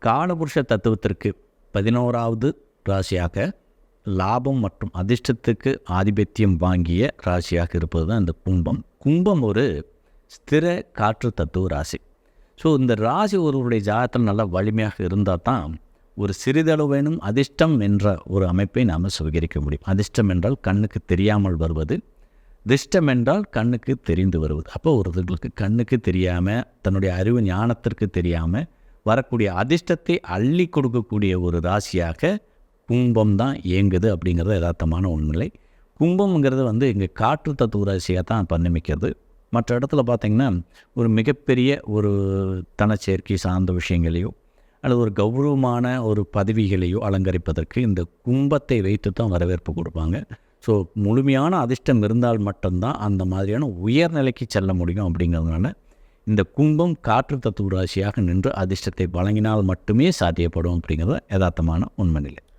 காலபுருஷ தத்துவத்திற்கு 11வது ராசியாக லாபம் மற்றும் அதிர்ஷ்டத்துக்கு ஆதிபத்தியம் வாங்கிய ராசியாக இருப்பது தான் இந்த கும்பம். கும்பம் ஒரு ஸ்திர காற்று தத்துவ ராசி. ஸோ இந்த ராசி ஒருவருடைய ஜாதகத்தில் நல்லா வலிமையாக இருந்தால் தான் ஒரு சிறிதளவேனும் அதிர்ஷ்டம் என்ற ஒரு அமைப்பை நாம் சுவீகரிக்க முடியும். அதிர்ஷ்டம் என்றால் கண்ணுக்கு தெரியாமல் வருவது, திஷ்டம் என்றால் கண்ணுக்கு தெரிந்து வருவது. அப்போ ஒருத்தர்களுக்கு கண்ணுக்கு தெரியாமல், தன்னுடைய அறிவு ஞானத்திற்கு தெரியாமல் வரக்கூடிய அதிர்ஷ்டத்தை அள்ளி கொடுக்கக்கூடிய ஒரு ராசியாக கும்பம் தான் இயங்குது அப்படிங்கிறது யதார்த்தமான உண்மை. கும்பம்ங்கிறது இங்கே காற்று தத்துவ ராசியாக தான் பரிணமிக்கிறது. மற்ற இடத்துல பார்த்திங்கன்னா ஒரு மிகப்பெரிய ஒரு தனச்சேர்க்கை சார்ந்த விஷயங்களையோ அல்லது ஒரு கௌரவமான ஒரு பதவிகளையோ அலங்கரிப்பதற்கு இந்த கும்பத்தை வைத்து தான் வரவேற்பு கொடுப்பாங்க. ஸோ முழுமையான அதிர்ஷ்டம் இருந்தால் மட்டும்தான் அந்த மாதிரியான உயர்நிலைக்கு செல்ல முடியும். அப்படிங்கிறதுனால இந்த கும்பம் காற்று தத்துவ ராசியாக நின்று அதிர்ஷ்டத்தை வழங்கினால் மட்டுமே சாத்தியப்படும் அப்படிங்கிறது யதார்த்தமான உண்மை நிலை.